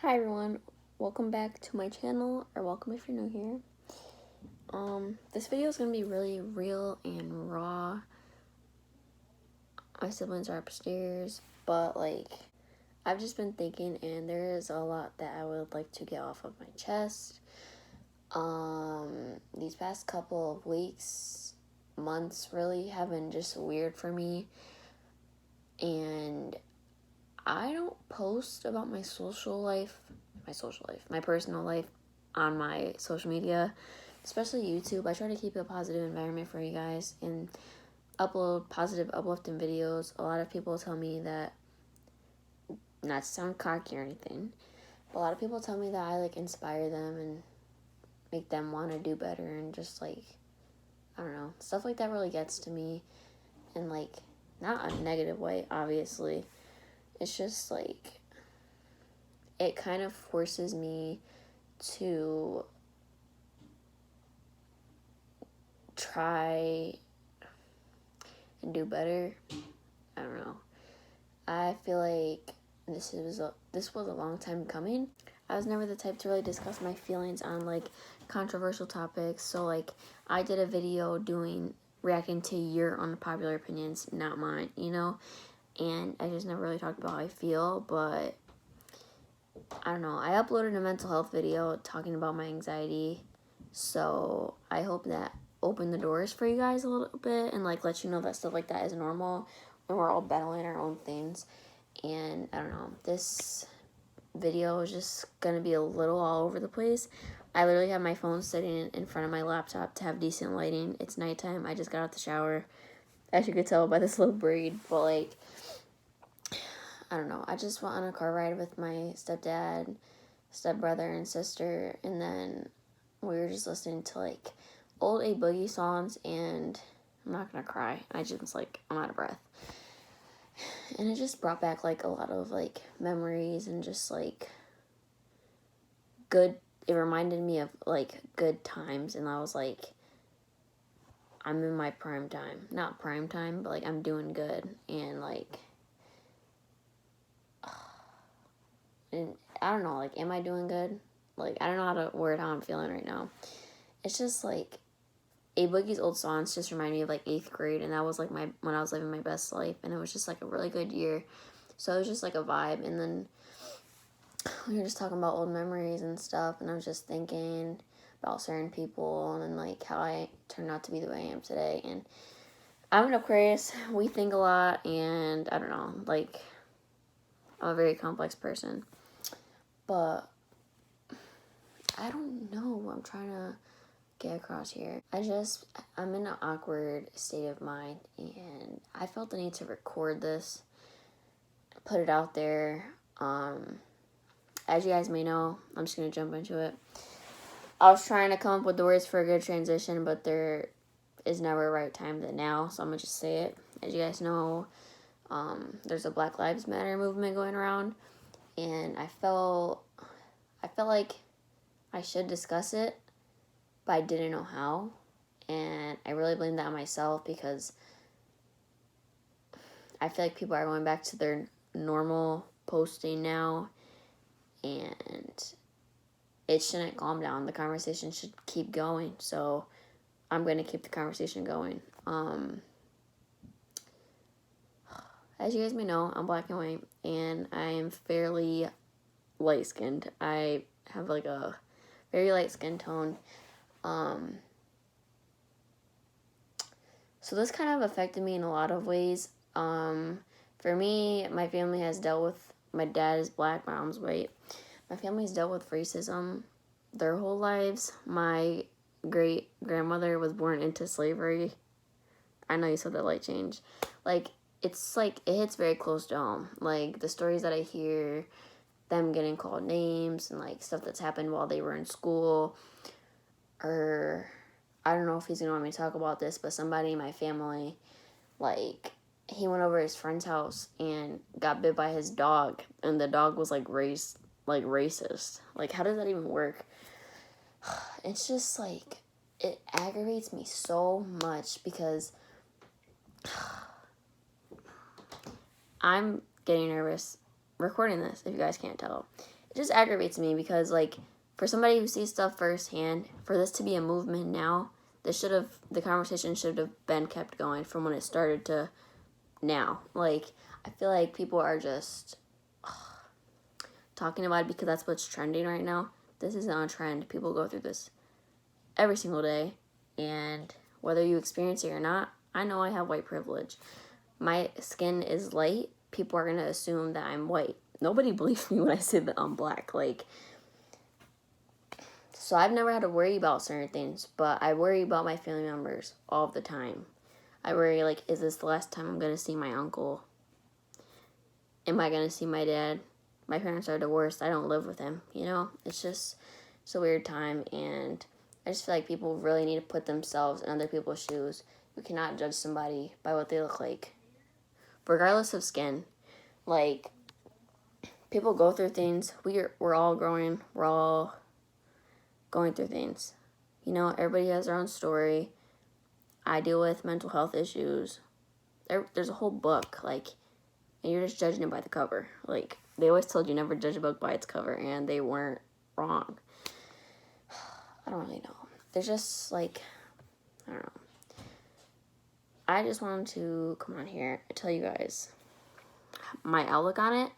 Hi everyone, welcome back to my channel, or welcome if you're new here. This video is going to be really real and raw. My siblings are upstairs, but I've just been thinking, and there is a lot that I would like to get off of my chest. These past couple of weeks, months really have been just weird for me, and I don't post about my personal life on my social media, especially YouTube. I try to keep a positive environment for you guys and upload positive, uplifting videos. A lot of people tell me that, not to sound cocky or anything, but a lot of people tell me that I inspire them and make them want to do better, and just I don't know, stuff like that really gets to me, and not a negative way, obviously. It's just it kind of forces me to try and do better. I don't know. I feel like this was a long time coming. I was never the type to really discuss my feelings on controversial topics. So I did a video reacting to your unpopular opinions, not mine, and I just never really talked about how I feel. But I don't know, I uploaded a mental health video talking about my anxiety, so I hope that opened the doors for you guys a little bit, and let you know that stuff like that is normal when we're all battling our own things. And I don't know, this video is just gonna be a little all over the place. I literally have my phone sitting in front of my laptop to have decent lighting. It's nighttime. I just got out the shower, as you could tell by this little braid. But I don't know, I just went on a car ride with my stepdad, stepbrother, and sister, and then we were just listening to old A Boogie songs, and I'm not gonna cry, I'm out of breath. And it just brought back a lot of memories, and just good, it reminded me of good times, and I was I'm in my prime time. Not prime time, but I'm doing good, and and I don't know, am I doing good? I don't know how to word how I'm feeling right now. It's just A Boogie's old songs just remind me of 8th grade, and that was when I was living my best life, and it was just a really good year. So it was just a vibe. And then we were just talking about old memories and stuff, and I was just thinking about certain people, and then how I turned out to be the way I am today. And I'm an Aquarius. We think a lot, and I don't know, I'm a very complex person. But I don't know what I'm trying to get across here. I'm in an awkward state of mind, and I felt the need to record this, put it out there. As you guys may know, I'm just gonna jump into it. I was trying to come up with the words for a good transition, but there is never a right time than now, so I'm gonna just say it. As you guys know, there's a Black Lives Matter movement going around, and I felt like I should discuss it, but I didn't know how, and I really blame that on myself, because I feel like people are going back to their normal posting now, and it shouldn't calm down. The conversation should keep going, so I'm going to keep the conversation going. As you guys may know, I'm black and white, and I am fairly light-skinned. I have a very light skin tone. So this kind of affected me in a lot of ways. For me, my family has dealt with, my dad is black, my mom's white. My family's dealt with racism their whole lives. My great-grandmother was born into slavery. I know you saw that light change. It's it hits very close to home. The stories that I hear, them getting called names, and stuff that's happened while they were in school, or I don't know if he's gonna want me to talk about this, but somebody in my family, he went over to his friend's house and got bit by his dog, and the dog was racist. How does that even work? It's just it aggravates me so much, because I'm getting nervous recording this, if you guys can't tell. just aggravates me because, like, for somebody who sees stuff firsthand, for this to be a movement now, the conversation should have been kept going from when it started to now. Like, I feel like people are just talking about it because that's what's trending right now. This isn't on trend. People go through this every single day, and whether you experience it or not, I know I have white privilege. My skin is light. People are going to assume that I'm white. Nobody believes me when I say that I'm black. Like, so I've never had to worry about certain things, but I worry about my family members all the time. I worry, like, is this the last time I'm going to see my uncle? Am I going to see my dad? My parents are divorced. I don't live with him, you know? It's a weird time, and I just feel like people really need to put themselves in other people's shoes. You cannot judge somebody by what they look like, regardless of skin. Like, people go through things. We're all growing. We're all going through things. You know, everybody has their own story. I deal with mental health issues. There's a whole book, like, and you're just judging it by the cover. Like, they always told you never judge a book by its cover, and they weren't wrong. I don't really know. There's just, like, I don't know. I just wanted to come on here and tell you guys my outlook on it.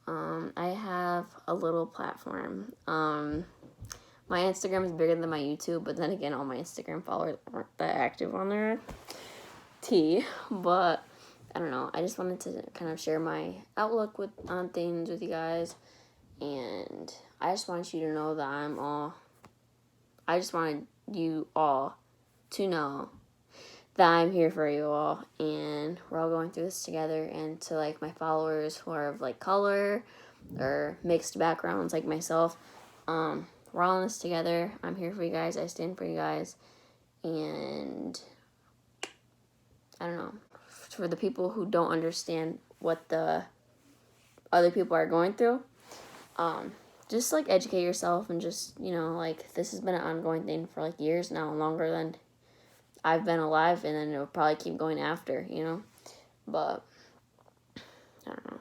I have a little platform. My Instagram is bigger than my YouTube, but then again, all my Instagram followers aren't that active on there. But I don't know. I just wanted to kind of share my outlook on things with you guys, and I just want you to know that I just wanted you all to know that I'm here for you all, and we're all going through this together. And to, like, my followers who are of, like, color or mixed backgrounds like myself, we're all in this together. I'm here for you guys. I stand for you guys. And I don't know. For the people who don't understand what the other people are going through, just, like, educate yourself, and just, you know, like, this has been an ongoing thing for, like, years now, longer than I've been alive, and then it'll probably keep going after, you know. But I don't know.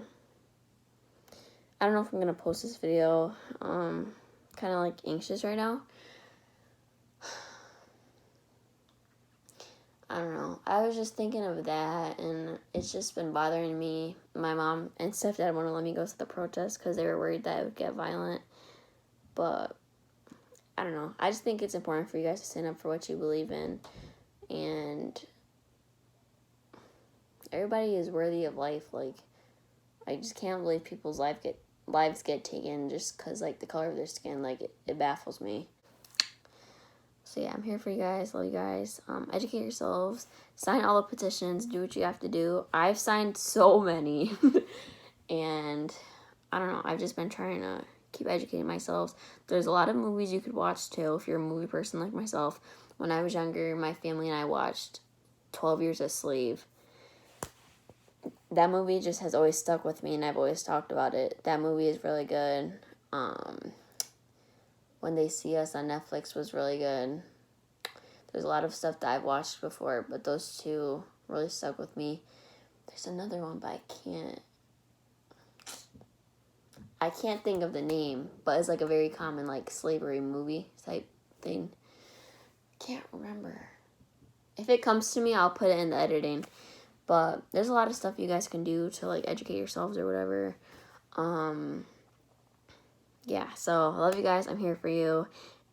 I don't know if I'm gonna post this video. Kind of, like, anxious right now. I don't know. I was just thinking of that, and it's just been bothering me. My mom and stepdad wouldn't let me go to the protest because they were worried that it would get violent. But I don't know. I just think it's important for you guys to stand up for what you believe in. And everybody is worthy of life. Like, I just can't believe people's lives get taken just because, like, the color of their skin. Like, it baffles me. So yeah, I'm here for you guys. Love you guys. Educate yourselves. Sign all the petitions. Do what you have to do. I've signed so many. And I don't know. I've just been trying to keep educating myself. There's a lot of movies you could watch too if you're a movie person like myself. When I was younger, my family and I watched 12 Years a Slave. That movie just has always stuck with me, and I've always talked about it. That movie is really good. When They See Us on Netflix was really good. There's a lot of stuff that I've watched before, but those two really stuck with me. There's another one, but I can't think of the name, but it's, like, a very common, like, slavery movie type thing. Can't remember. If it comes to me, I'll put it in the editing. But there's a lot of stuff you guys can do to, like, educate yourselves or whatever. Yeah, so I love you guys. I'm here for you.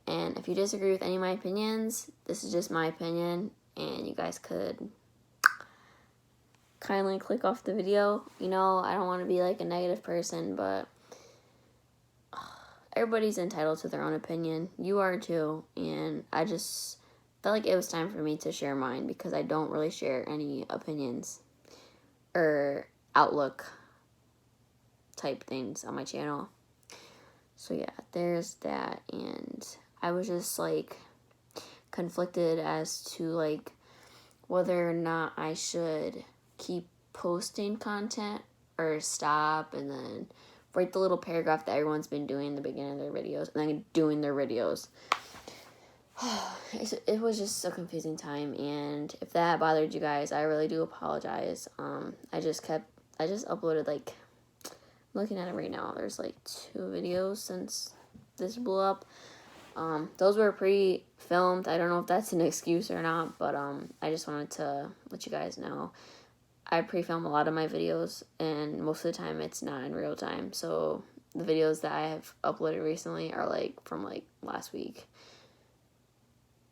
And if you disagree with any of my opinions, this is just my opinion, and you guys could kindly click off the video. You know, I don't want to be, like, a negative person, but everybody's entitled to their own opinion. You are too. And I just felt like it was time for me to share mine, because I don't really share any opinions or outlook type things on my channel. So yeah, there's that. And I was just, like, conflicted as to, like, whether or not I should keep posting content or stop and then write the little paragraph that everyone's been doing in the beginning of their videos and then doing their videos. It was just a confusing time, and if that bothered you guys, I really do apologize. I just uploaded, like, looking at it right now, there's like 2 videos since this blew up. Those were pre-filmed. I don't know if that's an excuse or not, but I just wanted to let you guys know. I pre-film a lot of my videos, and most of the time it's not in real time. So the videos that I have uploaded recently are like from like last week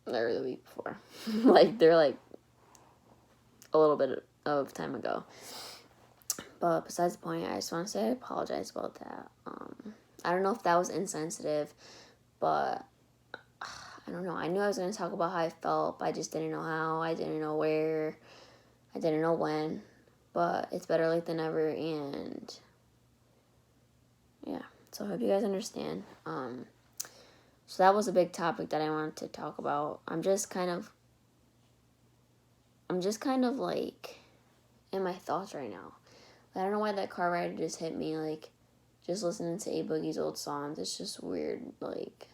or the week before. Like they're like a little bit of time ago. But besides the point, I just want to say I apologize about that. I don't know if that was insensitive, but I don't know. I knew I was going to talk about how I felt, but I just didn't know how. I didn't know where. I didn't know when. But it's better late than never, and yeah. So I hope you guys understand. So that was a big topic that I wanted to talk about. I'm just kind of like in my thoughts right now. I don't know why that car ride just hit me, like, just listening to A Boogie's old songs. It's just weird, like,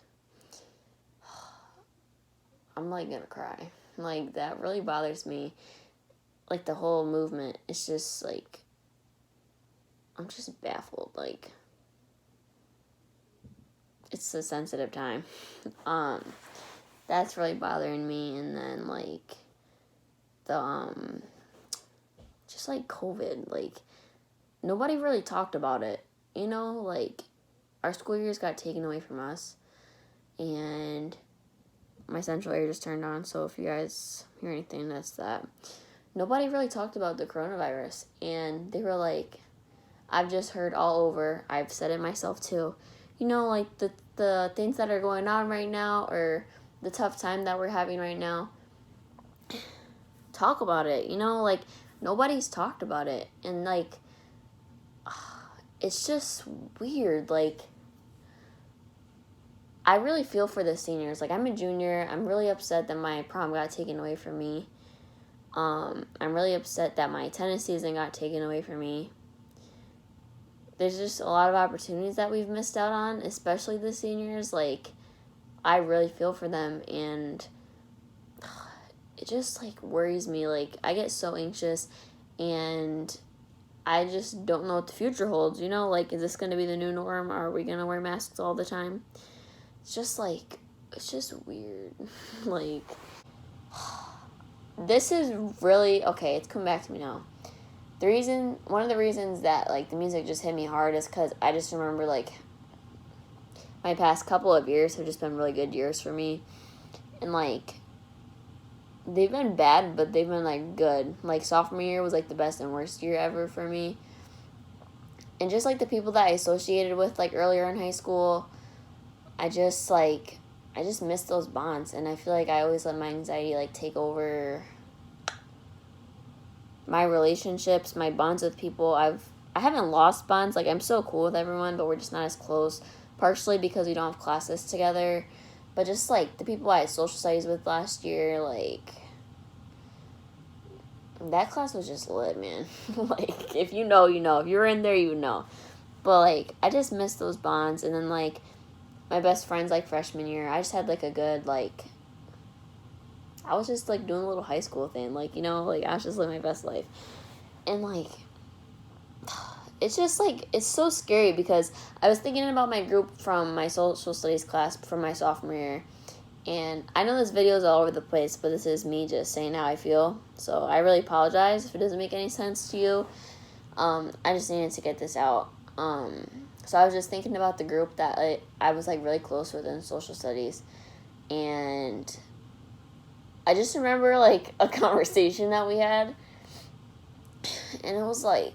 I'm, like, gonna cry. Like, that really bothers me. Like, the whole movement, it's just, like, I'm just baffled, like, it's a sensitive time. That's really bothering me, and then, like, just, like, COVID, like, nobody really talked about it, you know, like, our school years got taken away from us, and my central air just turned on, so if you guys hear anything, that's that. Nobody really talked about the coronavirus, and they were like, I've just heard all over, I've said it myself too, you know, like, the things that are going on right now, or the tough time that we're having right now, talk about it, you know, like, nobody's talked about it, and, like, it's just weird, like, I really feel for the seniors, like, I'm a junior, I'm really upset that my prom got taken away from me, I'm really upset that my tennis season got taken away from me. There's just a lot of opportunities that we've missed out on, especially the seniors, like, I really feel for them, and it just, like, worries me, like, I get so anxious, and I just don't know what the future holds, you know, like, is this going to be the new norm, or are we going to wear masks all the time? It's just, like, it's just weird, like, this is really, okay, it's come back to me now. One of the reasons that, like, the music just hit me hard is because I just remember, like, my past couple of years have just been really good years for me, and, like, they've been bad, but they've been, like, good. Like, sophomore year was, like, the best and worst year ever for me, and just, like, the people that I associated with, like, earlier in high school, I just miss those bonds, and I feel like I always let my anxiety, like, take over my relationships, my bonds with people. I haven't lost bonds, like, I'm still cool with everyone, but we're just not as close, partially because we don't have classes together, but just, like, the people I had social studies with last year, like, that class was just lit, man. Like, if you know, you know. If you're in there, you know. But, like, I just miss those bonds, and then, like, my best friends, like, freshman year, I just had, like, a good, like, I was just, like, doing a little high school thing, like, you know, like, I was just living my best life, and, like, it's just, like, it's so scary, because I was thinking about my group from my social studies class from my sophomore year, and I know this video is all over the place, but this is me just saying how I feel, so I really apologize if it doesn't make any sense to you. I just needed to get this out. So I was just thinking about the group that I was, like, really close with in social studies, and I just remember, like, a conversation that we had, and it was, like,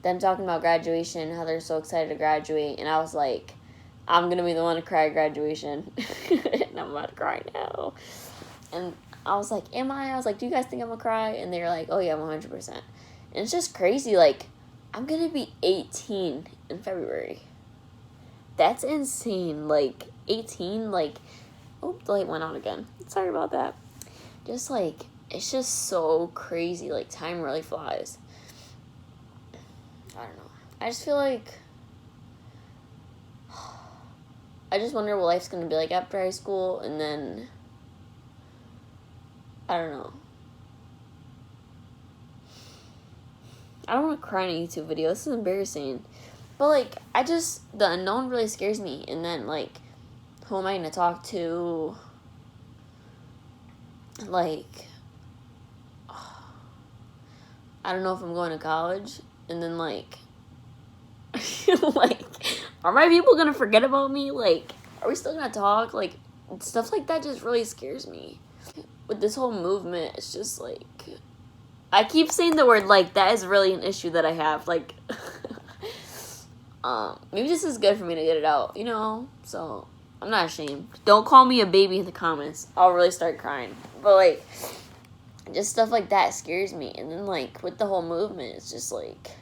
them talking about graduation, how they're so excited to graduate, and I was like, I'm gonna be the one to cry at graduation, and I'm about to cry now, and I was like, am I? I was like, do you guys think I'm gonna cry? And they were like, oh yeah, 100%, and it's just crazy, like, I'm gonna be 18 in February. That's insane, like, 18, like, oh, the light went out again. Sorry about that. Just, like, it's just so crazy. Like, time really flies. I don't know. I just feel like I just wonder what life's going to be like after high school, and then I don't know. I don't want to cry in a YouTube video. This is embarrassing. But, like, the unknown really scares me. And then, like, who am I going to talk to? Like, I don't know if I'm going to college. And then, like, like, are my people going to forget about me? Like, are we still going to talk? Like, stuff like that just really scares me. With this whole movement, it's just, like, I keep saying the word, like, that is really an issue that I have. Like, maybe this is good for me to get it out, you know? So, I'm not ashamed. Don't call me a baby in the comments. I'll really start crying. But, like, just stuff like that scares me. And then, like, with the whole movement, it's just, like,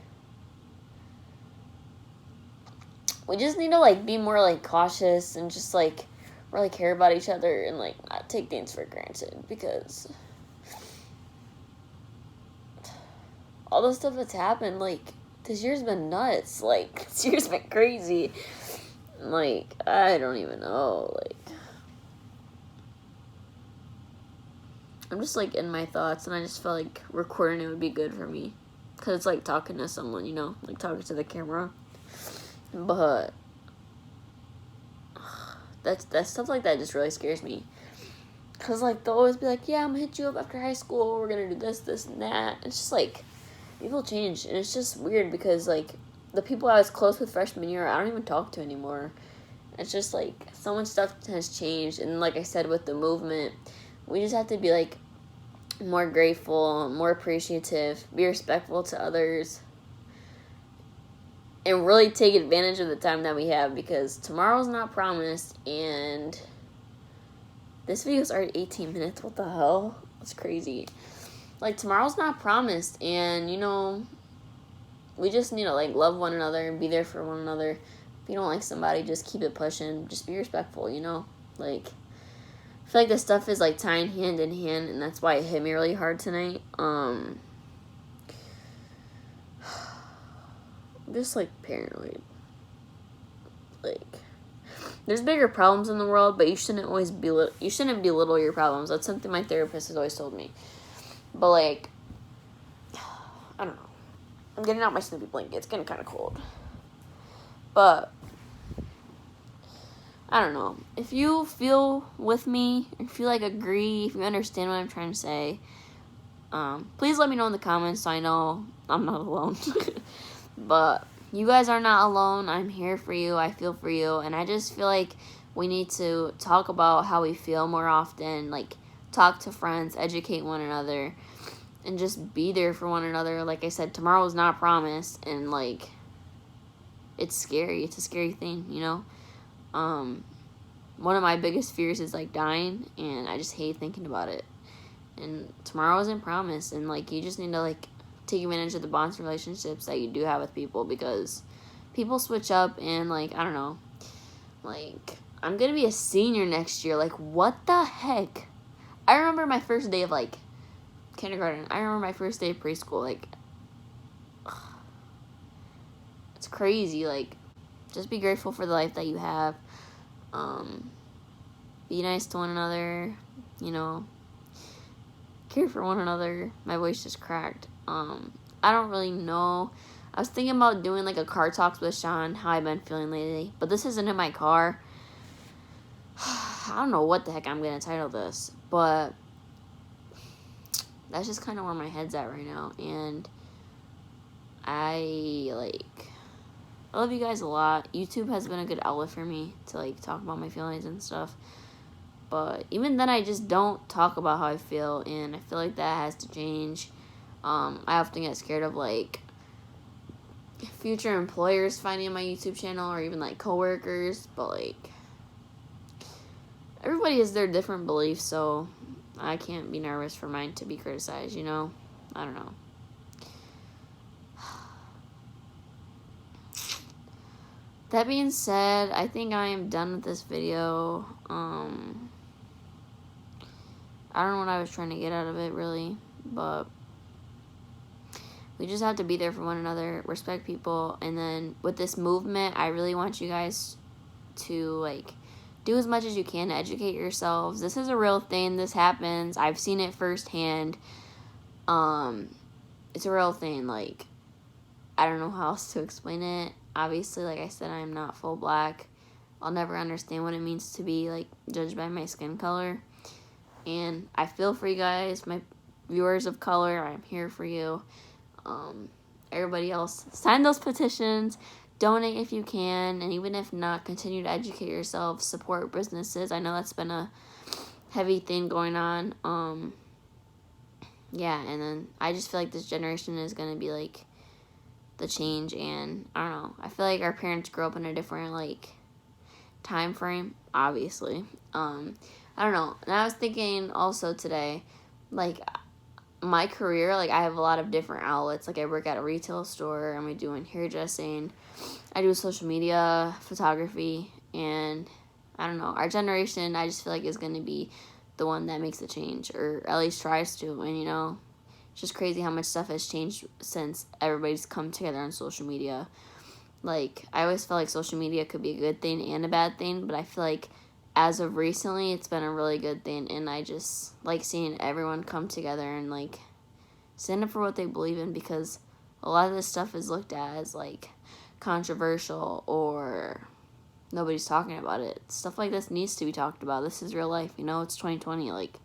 we just need to, like, be more, like, cautious and just, like, really care about each other and, like, not take things for granted. Because all the stuff that's happened, like, this year's been nuts. Like, this year's been crazy. Like, I don't even know. Like, I'm just, like, in my thoughts, and I just felt like recording it would be good for me. Because it's like talking to someone, you know? Like, talking to the camera. But that stuff like that just really scares me. Because, like, they'll always be like, yeah, I'm going to hit you up after high school. We're going to do this, this, and that. It's just, like, people change. And it's just weird because, like, the people I was close with freshman year, I don't even talk to anymore. It's just, like, so much stuff has changed. And like I said, with the movement, we just have to be, like, more grateful, more appreciative, be respectful to others, and really take advantage of the time that we have, because tomorrow's not promised. And this video's already 18 minutes. What the hell? That's crazy. Like, tomorrow's not promised, and, you know, we just need to, like, love one another and be there for one another. If you don't like somebody, just keep it pushing. Just be respectful, you know? Like, I feel like this stuff is, like, tying hand in hand, and that's why it hit me really hard tonight. I'm just, like, paranoid. Like, there's bigger problems in the world, but you shouldn't belittle your problems. That's something my therapist has always told me. But, like, I don't know. I'm getting out my Snoopy blanket. It's getting kind of cold. But, I don't know. If you feel with me, if you, like, agree, if you understand what I'm trying to say, please let me know in the comments so I know I'm not alone. But you guys are not alone. I'm here for you. I feel for you. And I just feel like we need to talk about how we feel more often. Like, talk to friends, educate one another, and just be there for one another. Like I said, tomorrow is not promised, and, like, it's scary. It's a scary thing, you know? One of my biggest fears is, like, dying, and I just hate thinking about it. And tomorrow isn't promised, and, like, you just need to, like, take advantage of the bonds and relationships that you do have with people, because people switch up, and, like, I don't know. Like, I'm gonna be a senior next year. Like, what the heck? I remember my first day of, like, kindergarten. I remember my first day of preschool. Like, it's crazy. Like, just be grateful for the life that you have. Be nice to one another, you know, care for one another. My voice just cracked. I don't really know. I was thinking about doing, like, a car talks with Sean, how I've been feeling lately, but this isn't in my car. I don't know what the heck I'm gonna title this, but that's just kind of where my head's at right now. And I love you guys a lot. YouTube has been a good outlet for me to, like, talk about my feelings and stuff. But even then, I just don't talk about how I feel, and I feel like that has to change. I often get scared of, like, future employers finding my YouTube channel, or even, like, coworkers. But, like, everybody has their different beliefs, so I can't be nervous for mine to be criticized, you know? I don't know. That being said, I think I am done with this video. I don't know what I was trying to get out of it, really, but we just have to be there for one another, respect people, and then with this movement, I really want you guys to, like, do as much as you can to educate yourselves. This is a real thing. This happens. I've seen it firsthand. It's a real thing. Like, I don't know how else to explain it. Obviously, like I said, I'm not full black. I'll never understand what it means to be, like, judged by my skin color. And I feel for you guys, my viewers of color. I'm here for you. Everybody else, sign those petitions. Donate if you can. And even if not, continue to educate yourself. Support businesses. I know that's been a heavy thing going on. Yeah, and then I just feel like this generation is going to be, like, the change. And I don't know. I feel like our parents grew up in a different, like, time frame, obviously. I don't know. And I was thinking also today, like, my career, like, I have a lot of different outlets. Like, I work at a retail store. I'm doing hairdressing. I do social media, photography, and I don't know. Our generation, I just feel like, is going to be the one that makes the change, or at least tries to. And, you know, it's just crazy how much stuff has changed since everybody's come together on social media. Like, I always felt like social media could be a good thing and a bad thing, but I feel like as of recently, it's been a really good thing, and I just like seeing everyone come together and, like, stand up for what they believe in, because a lot of this stuff is looked at as, like, controversial or nobody's talking about it. Stuff like this needs to be talked about. This is real life, you know? It's 2020, like,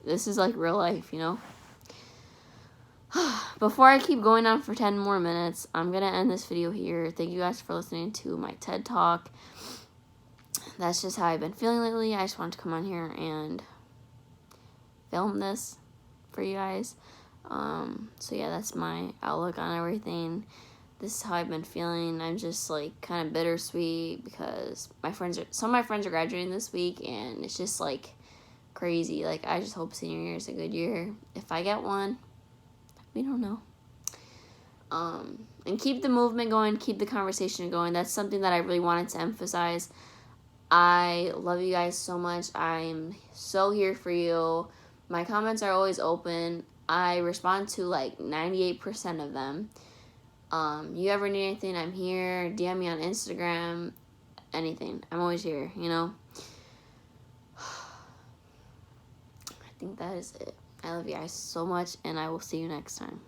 this is, like, real life, you know? Before I keep going on for 10 more minutes, I'm going to end this video here. Thank you guys for listening to my TED Talk. That's just how I've been feeling lately. I just wanted to come on here and film this for you guys. So yeah, that's my outlook on everything. This is how I've been feeling. I'm just, like, kind of bittersweet because some of my friends are graduating this week, and it's just, like, crazy. Like, I just hope senior year is a good year. If I get one, we don't know. And keep the movement going, keep the conversation going. That's something that I really wanted to emphasize. I love you guys so much. I'm so here for you. My comments are always open. I respond to, like, 98% of them. You ever need anything, I'm here. DM me on Instagram. Anything. I'm always here, you know? I think that is it. I love you guys so much, and I will see you next time.